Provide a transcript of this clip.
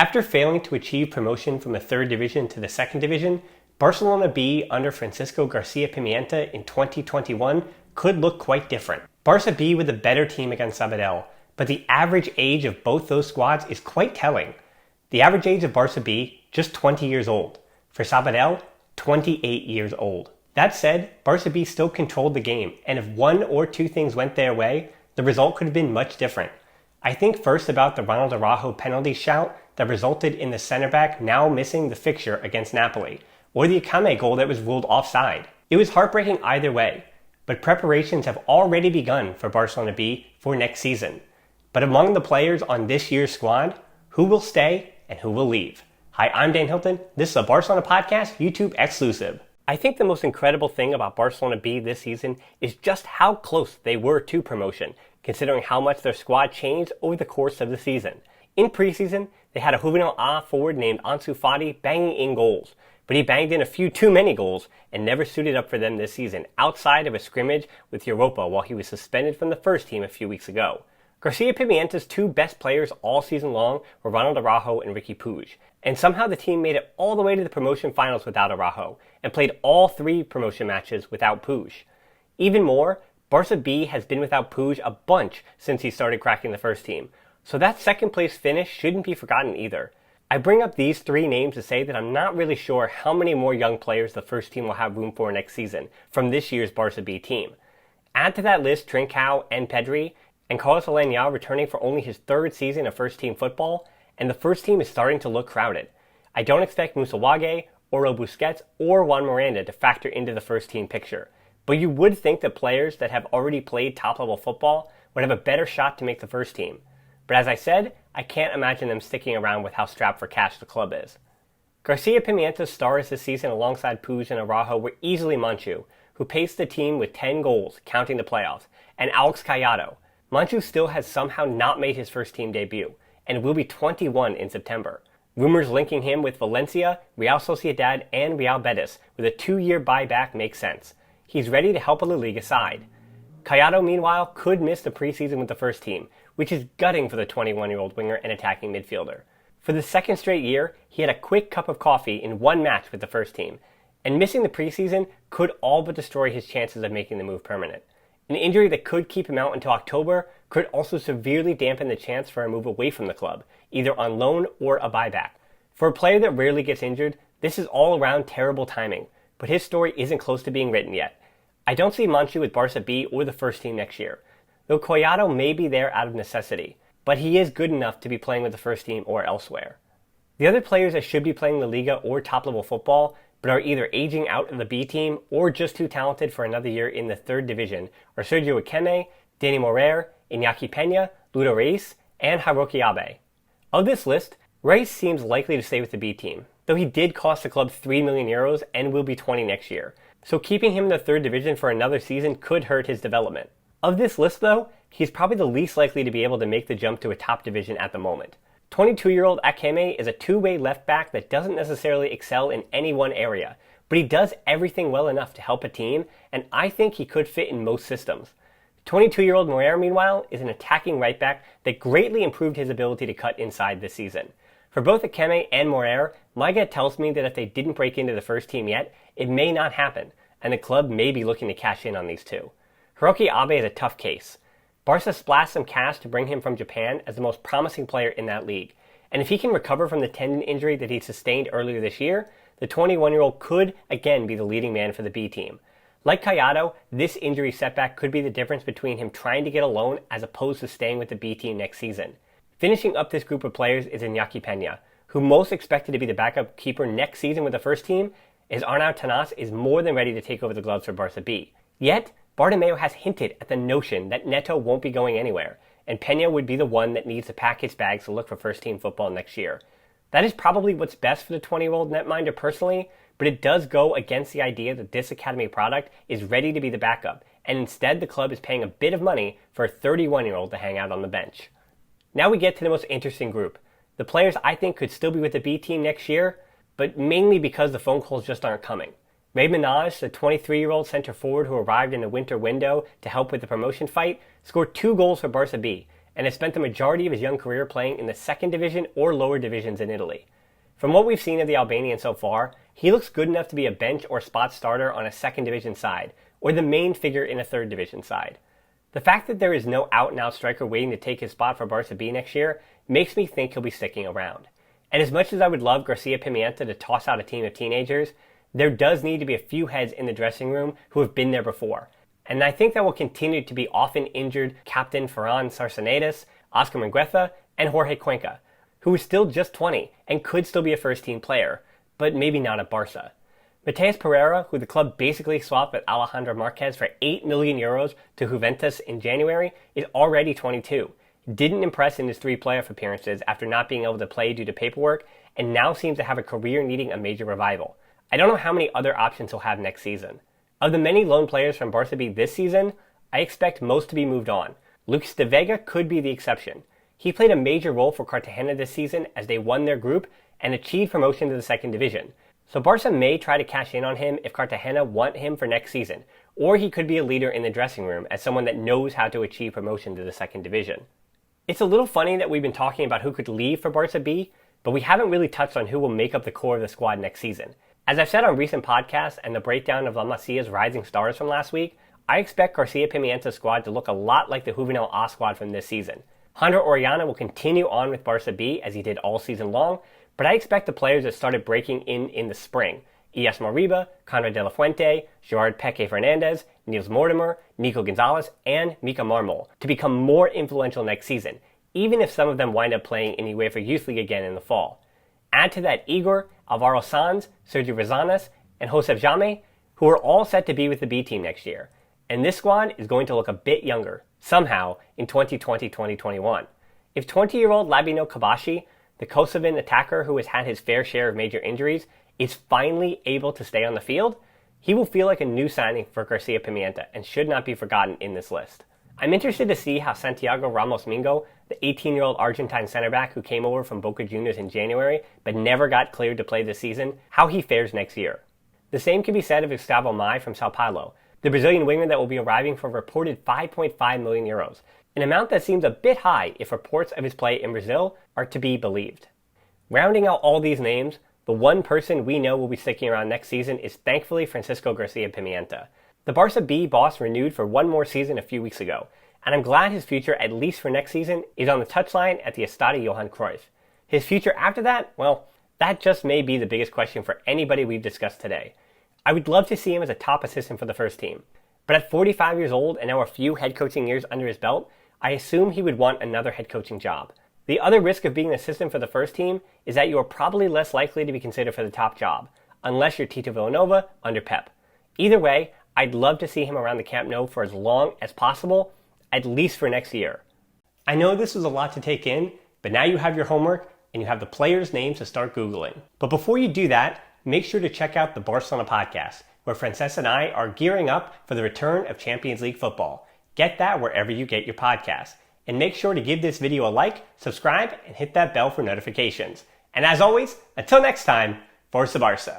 After failing to achieve promotion from the third division to the second division, Barcelona B under Francisco García Pimienta in 2021 could look quite different. Barça B with a better team against Sabadell, but the average age of both those squads is quite telling. The average age of Barça B, just 20 years old. For Sabadell, 28 years old. That said, Barça B still controlled the game, and if one or two things went their way, the result could have been much different. I think first about the Ronald Araujo penalty shout that resulted in the center back now missing the fixture against Napoli, or the Akame goal that was ruled offside. It was heartbreaking either way, but preparations have already begun for Barcelona B for next season. But among the players on this year's squad, who will stay and who will leave? Hi, I'm Dan Hilton. This is a Barcelona Podcast YouTube exclusive. I think the most incredible thing about Barcelona B this season is just how close they were to promotion, considering how much their squad changed over the course of the season. In preseason, they had a Juvenil A forward named Ansu Fati banging in goals, but he banged in a few too many goals and never suited up for them this season outside of a scrimmage with Europa while he was suspended from the first team a few weeks ago. García Pimienta's two best players all season long were Ronald Araujo and Riqui Puig, and somehow the team made it all the way to the promotion finals without Araujo, and played all three promotion matches without Puig. Even more, Barça B has been without Puig a bunch since he started cracking the first team, so that second place finish shouldn't be forgotten either. I bring up these three names to say that I'm not really sure how many more young players the first team will have room for next season from this year's Barça B team. Add to that list Trincao and Pedri, and Carlos Aleñá returning for only his third season of first-team football, and the first team is starting to look crowded. I don't expect Musa Wagué, Oro Busquets, or Juan Miranda to factor into the first-team picture, but you would think that players that have already played top-level football would have a better shot to make the first team. But as I said, I can't imagine them sticking around with how strapped for cash the club is. García Pimienta's stars this season alongside Puig and Araujo were easily Monchu, who paced the team with 10 goals, counting the playoffs, and Alex Collado. Monchu still has somehow not made his first team debut, and will be 21 in September. Rumors linking him with Valencia, Real Sociedad, and Real Betis with a 2-year buyback make sense. He's ready to help a La Liga side. Collado, meanwhile, could miss the preseason with the first team, which is gutting for the 21-year-old winger and attacking midfielder. For the second straight year, he had a quick cup of coffee in one match with the first team, and missing the preseason could all but destroy his chances of making the move permanent. An injury that could keep him out until October could also severely dampen the chance for a move away from the club, either on loan or a buyback. For a player that rarely gets injured, this is all around terrible timing, but his story isn't close to being written yet. I don't see Monchu with Barça B or the first team next year, though Collado may be there out of necessity, but he is good enough to be playing with the first team or elsewhere. The other players that should be playing La Liga or top-level football, but are either aging out of the B team or just too talented for another year in the third division, are Sergio Akeme, Dani Morer, Iñaki Peña, Ludo Reis, and Hiroki Abe. Of this list, Reis seems likely to stay with the B team, though he did cost the club €3 million and will be 20 next year, so keeping him in the third division for another season could hurt his development. Of this list though, he's probably the least likely to be able to make the jump to a top division at the moment. 22-year-old Akeme is a two-way left back that doesn't necessarily excel in any one area, but he does everything well enough to help a team, and I think he could fit in most systems. 22-year-old Morer, meanwhile, is an attacking right back that greatly improved his ability to cut inside this season. For both Akeme and Morer, my gut tells me that if they didn't break into the first team yet, it may not happen, and the club may be looking to cash in on these two. Hiroki Abe is a tough case. Barca splashed some cash to bring him from Japan as the most promising player in that league, and if he can recover from the tendon injury that he sustained earlier this year, the 21-year-old could again be the leading man for the B team. Like Collado, this injury setback could be the difference between him trying to get a loan as opposed to staying with the B team next season. Finishing up this group of players is Iñaki Peña, who most expected to be the backup keeper next season with the first team, as Arnau Tenas is more than ready to take over the gloves for Barça B. Yet, Bartomeu has hinted at the notion that Neto won't be going anywhere, and Peña would be the one that needs to pack his bags to look for first-team football next year. That is probably what's best for the 20-year-old netminder personally, but it does go against the idea that this academy product is ready to be the backup, and instead the club is paying a bit of money for a 31-year-old to hang out on the bench. Now we get to the most interesting group. The players I think could still be with the B team next year, but mainly because the phone calls just aren't coming. Ray Minaj, the 23-year-old center forward who arrived in the winter window to help with the promotion fight, scored 2 goals for Barça B, and has spent the majority of his young career playing in the second division or lower divisions in Italy. From what we've seen of the Albanian so far, he looks good enough to be a bench or spot starter on a second division side, or the main figure in a third division side. The fact that there is no out-and-out striker waiting to take his spot for Barça B next year makes me think he'll be sticking around. And as much as I would love García Pimienta to toss out a team of teenagers, there does need to be a few heads in the dressing room who have been there before. And I think that will continue to be often injured captain Ferran Sarcenedes, Oscar Mingueza, and Jorge Cuenca, who is still just 20 and could still be a first-team player, but maybe not at Barça. Mateus Pereira, who the club basically swapped with Alejandro Marquez for €8 million to Juventus in January, is already 22. Didn't impress in his 3 playoff appearances after not being able to play due to paperwork, and now seems to have a career needing a major revival. I don't know how many other options he'll have next season. Of the many loan players from Barça B this season, I expect most to be moved on. Lucas de Vega could be the exception. He played a major role for Cartagena this season as they won their group and achieved promotion to the second division. So Barça may try to cash in on him if Cartagena want him for next season, or he could be a leader in the dressing room as someone that knows how to achieve promotion to the second division. It's a little funny that we've been talking about who could leave for Barça B, but we haven't really touched on who will make up the core of the squad next season. As I've said on recent podcasts and the breakdown of La Masia's rising stars from last week, I expect García Pimienta's squad to look a lot like the Juvenil A squad from this season. Jandro Orellana will continue on with Barça B as he did all season long, but I expect the players that started breaking in the spring, Ias Moriba, Conrad de la Fuente, Gerard Peque Fernandez, Niels Mortimer, Nico Gonzalez, and Mika Marmol, to become more influential next season, even if some of them wind up playing in the UEFA Youth League again in the fall. Add to that Igor, Alvaro Sanz, Sergio Rosanas, and Josep Jame, who are all set to be with the B team next year. And this squad is going to look a bit younger, somehow, in 2020-2021. If 20-year-old Labino Kabashi, the Kosovan attacker who has had his fair share of major injuries, is finally able to stay on the field, he will feel like a new signing for García Pimienta and should not be forgotten in this list. I'm interested to see how Santiago Ramos Mingo, the 18-year-old Argentine center back who came over from Boca Juniors in January but never got cleared to play this season, how he fares next year. The same can be said of Gustavo Mai from Sao Paulo, the Brazilian winger that will be arriving for a reported €5.5 million, an amount that seems a bit high if reports of his play in Brazil are to be believed. Rounding out all these names, the one person we know will be sticking around next season is thankfully Francisco García Pimienta. The Barça B boss renewed for one more season a few weeks ago, and I'm glad his future, at least for next season, is on the touchline at the Estadio Johan Cruyff. His future after that, well, that just may be the biggest question for anybody we've discussed today. I would love to see him as a top assistant for the first team, but at 45 years old and now a few head coaching years under his belt, I assume he would want another head coaching job. The other risk of being an assistant for the first team is that you are probably less likely to be considered for the top job, unless you're Tito Villanova under Pep. Either way, I'd love to see him around the Camp Nou for as long as possible, at least for next year. I know this was a lot to take in, but now you have your homework and you have the players' names to start Googling. But before you do that, make sure to check out the Barcelona podcast, where Frances and I are gearing up for the return of Champions League football. Get that wherever you get your podcasts. And make sure to give this video a like, subscribe, and hit that bell for notifications. And as always, until next time, Forza Barça.